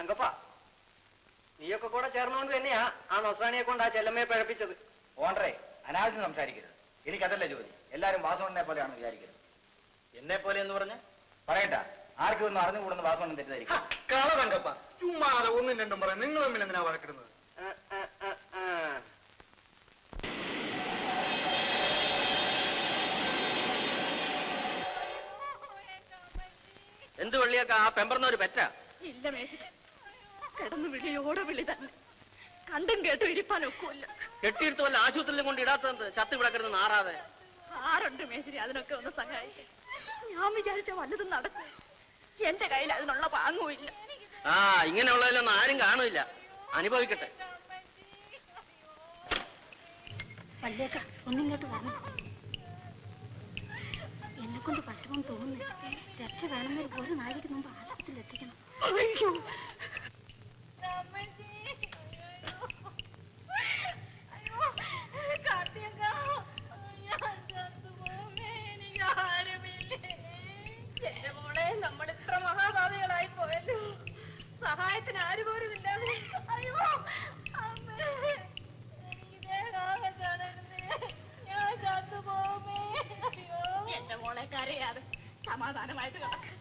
തങ്കപ്പ, നീയൊക്കെ കൂടെ ചേർന്നുകൊണ്ട് തന്നെയാ ആ നസ്രാണിയെ കൊണ്ട് ആ ചെല്ലമ്മയെ പഴപ്പിച്ചത്. ഓണ്ടറേ, അനാവശ്യം സംസാരിക്കരുത്. എനിക്കതല്ല ജോലി. എല്ലാരും വാസവണ്ണനെ പോലെയാണ് വിചാരിക്കരുത്. എന്നെ പോലെ എന്ന് പറഞ്ഞ പറയട്ടാ, ആർക്കും ഒന്നും അറിഞ്ഞുകൂടുന്ന വാസവണ്ണൻ തെറ്റിദ്ധരിക്കും. കള തങ്കപ്പ, ചുമ്മാതെ ഒന്നും രണ്ടും പറയാം. നിങ്ങൾ തമ്മിൽ എന്തിനാ വഴക്കിടുന്നത്? എന്ത് വെള്ളിയൊക്കെ ആ പെമ്പറന്നൊരു പെറ്റ? ഇല്ല മേശിരി, കിടന്നു വിളിയോടെ വിളി തന്നെ. കണ്ടും കേട്ടും ഇരിപ്പാനൊക്കില്ല. കെട്ടിയെടുത്ത് വല്ല ആശുപത്രിയിലും കൊണ്ട് ഇടാത്തത് ചത്ത് ഇവിടെ കിടന്ന് നാറാതെ. ആരുണ്ട് മേശിരി അതിനൊക്കെ ഒന്ന് സഹായിക്കാൻ? ഞാൻ വിചാരിച്ച വല്ലതും നടക്കും. എന്റെ കയ്യിൽ അതിനുള്ള പാങ്ങുമില്ല. ആ, ഇങ്ങനെയുള്ളതിലൊന്നും ആരും കാണില്ല. അനുഭവിക്കട്ടെ. വല്യേക്ക, ഒന്നിങ്ങോട്ട് വരണം. എന്നെ കൊണ്ട് പറ്റുമെന്ന് തോന്നുന്നു. രക്ഷ വേണമെങ്കിൽ ഒരു നാഴിക്ക് മുമ്പ് ആശുപത്രിയിൽ എത്തിക്കണം. അയ്യോ, എന്റെ മോളെ, നമ്മൾ ഇത്ര മഹാഭാവികളായി പോയല്ലോ. സഹായത്തിന് ആര് പോലും ഇല്ല. അയ്യോ, ഞാൻ ചത്തുപോമേ. എന്റെ മോളെ കരയാതെ സമാധാനമായിട്ട് കിടക്കും.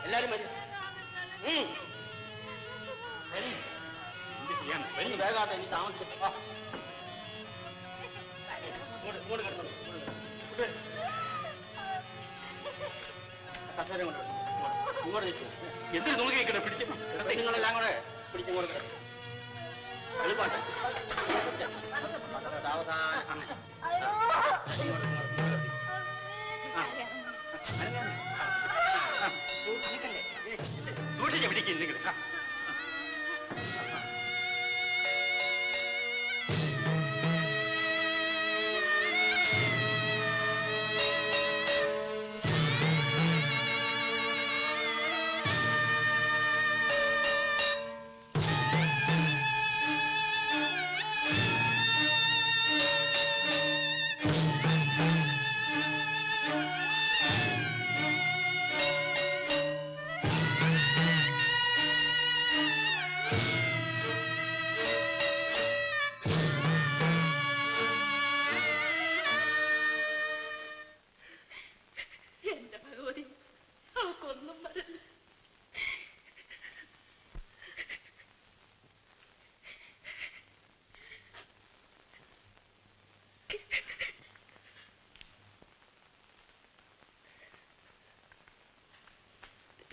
എല്ലാരും വരും. വേഗാട്ടെ, എനിക്ക് താമസിക്കും. കസേര കൊണ്ട് ഇങ്ങോട്ട് നിൽക്കും. എന്തിനു നോക്കി നിൽക്കണേ? പിടിച്ചു നിങ്ങളെല്ലാം കൂടെ പിടിച്ചും കൊടുക്കണേ. എളുപ്പാട്ടെ, സാവധാനം. സൂക്ഷിച്ച് പിടിക്കും നിങ്ങൾ.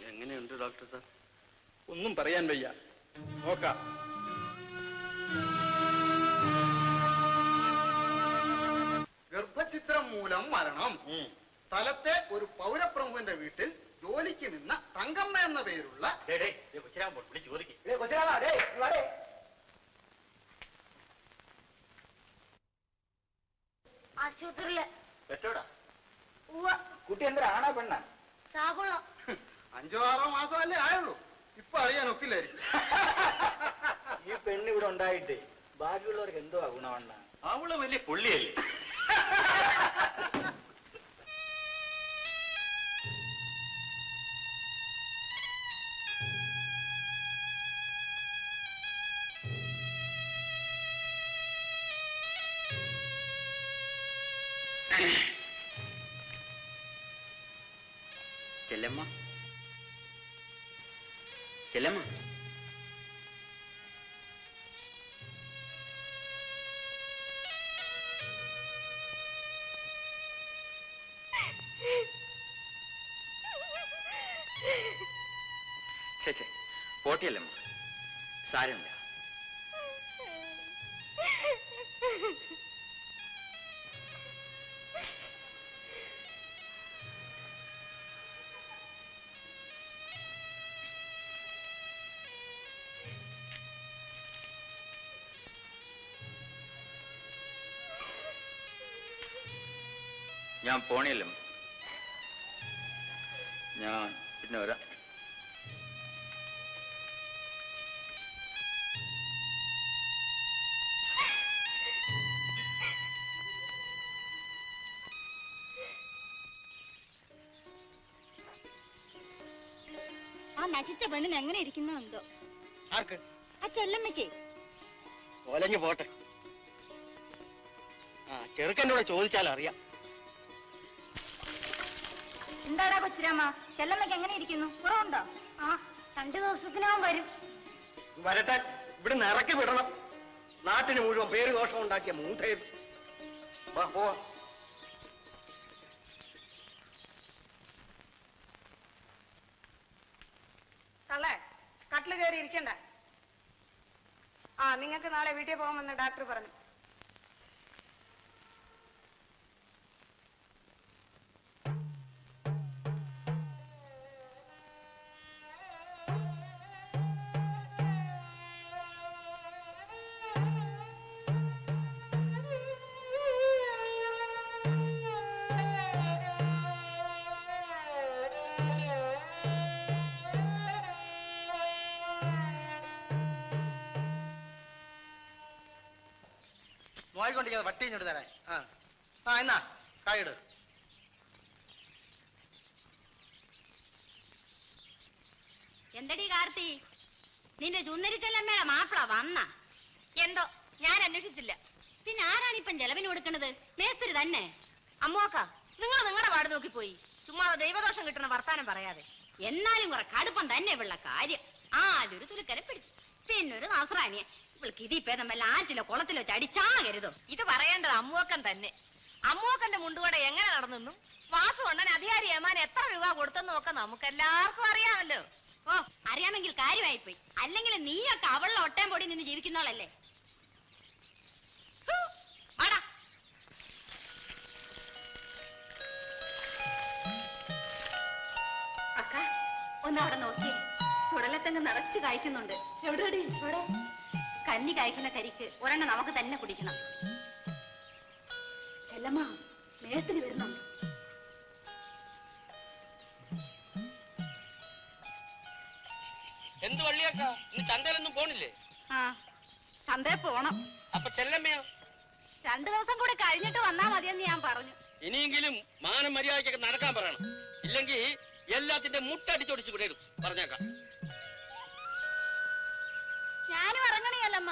എങ്ങനെയുണ്ട് ഡോക്ടർ സാർ? ഒന്നും പറയാൻ വയ്യ. നോക്കാം. ഗർഭചിത്രം മൂലം മരണം. സ്ഥലത്തെ ഒരു പൗരപ്രമുഖന്റെ വീട്ടിൽ ജോലിക്ക് നിന്ന തങ്കമ്മ എന്ന പേരുള്ള ആശുപത്രിയിലെ കുട്ടി എന്തിനാ, ആണോ പെണ്ണ? ചാകുളം 5-6 മാസമല്ലേ ആയുള്ളൂ. ഇപ്പൊ അറിയാൻ ഒക്കില്ലായിരിക്കും. ഈ പെണ്ണ് ഇവിടെ ഉണ്ടായിട്ട് ബാക്കിയുള്ളവർക്ക് എന്തോ ഗുണവണ്ണ? അവള് വലിയ പുള്ളിയല്ലേ. ചെല്ലമ്മ, ചെല്ലമ്മ, ചേച്ചേ പോട്ടിയല്ലമ്മ, സാരമില്ല. ഞാൻ പോണിയല്ലോ, ഞാൻ പിന്നെ വരാം. ആ നശിച്ച പെണ്ണിന് എങ്ങനെ ഇരിക്കുന്നോ എന്തോ. ആർക്ക്? ആ ചെല്ലമ്മയ്ക്കേ. ഒലഞ്ഞു പോട്ടെ. ആ ചെറുക്കനോട് ചോദിച്ചാൽ അറിയാം. എന്താടാ കൊച്ചിരാമ്മ, ചെല്ലമ്മയ്ക്ക് എങ്ങനെ ഇരിക്കുന്നു? കുറവുണ്ടോ? ആ 2 ദിവസത്തിനകം വരും. വരട്ടെ, ഇവിടെ ഇറക്കി വിടണം. നാട്ടിന് മുഴുവൻ പേര് ദോഷം ഉണ്ടാക്കിയ മൂത്തയും. തള്ളേ, കട്ടില് കയറി ഇരിക്കണ്ട. ആ നിങ്ങൾക്ക് നാളെ വീട്ടിൽ പോകാമെന്ന് ഡോക്ടർ പറഞ്ഞു. നോയിക്കൊണ്ടിരിക്കാതെ പട്ടി ഇങ്ങോട്ട് തരാൻ. ആ എന്നാ കായിട്. എന്തടി കാർത്തി, നിന്റെ ചുന്നരിച്ചല്ലമ്മയുടെ മാപ്പിള വന്ന? എന്തോ ഞാൻ അന്വേഷിച്ചില്ല. പിന്നെ ആരാണിപ്പം ചെലവിന് കൊടുക്കണത്? മേസ്തിരി തന്നെ. അമ്മോക്ക, നിങ്ങൾ നിങ്ങളുടെ പാട് നോക്കിപ്പോയി ചുമ്മാ ദൈവദോഷം കിട്ടണ വർത്താനം പറയാതെ. എന്നാലും കുറെ കടുപ്പം തന്നെ ഉള്ള കാര്യം. ആദ്യൊരു തുലുക്കരെ പിടിച്ചു, പിന്നൊരു നസ്രാണിയെ. ഇവൾക്ക് ഇതിപ്പേദം വല്ല ആറ്റിലോ കുളത്തിലോ ചടിച്ചാകരുതോ. ഇത് പറയേണ്ടത് അമ്മൂക്കൻ തന്നെ. അമ്മൂക്കന്റെ മുണ്ടുകൂടെ എങ്ങനെ നടന്നെന്നും വാസു കൊണ്ടൻ അധികാരി ഏമാൻ എത്ര രൂപ കൊടുത്തെന്നും ഒക്കെ നമുക്ക് എല്ലാവർക്കും അറിയാമല്ലോ. ഓ, അറിയാമെങ്കിൽ കാര്യമായിപ്പോയി. അല്ലെങ്കിൽ നീയൊക്കെ അവളുടെ ഒട്ടയം പൊടി നിന്ന് ജീവിക്കുന്നോളല്ലേ. അക്ക, ഒന്ന് അവിടെ നോക്കിയേ. ചുടലത്തങ്ങ് നിറച്ചു കായ്ക്കുന്നുണ്ട്. എവിടെയാടി? ഇവിടെ കന്നി കായ്ക്കുന്ന കരിക്ക് ഒരെണ്ണം നമുക്ക് തന്നെ കുടിക്കണം. ചെല്ലമ്മ, മേസ്തിരി വരുന്നുണ്ട്. എന്ത് വള്ളിയാക്ക, ഇന്ന് ചന്തയിലൊന്നും പോണില്ലേ? ആ, ചന്തയിൽ പോണം. അപ്പൊ ചെല്ലമ്മയോ? 2 ദിവസം കൂടെ കഴിഞ്ഞിട്ട് വന്നാ മതിയെന്ന് ഞാൻ പറഞ്ഞു. ഇനിയെങ്കിലും മാനം മര്യാദയ്ക്കൊക്കെ നടക്കാൻ പറയണം. ഇല്ലെങ്കിൽ എല്ലാത്തിന്റെ മുട്ടടിച്ചൊടിച്ച് വിടരും പറഞ്ഞേക്കാം. ഞാനും ഇറങ്ങണിയല്ലമ്മ.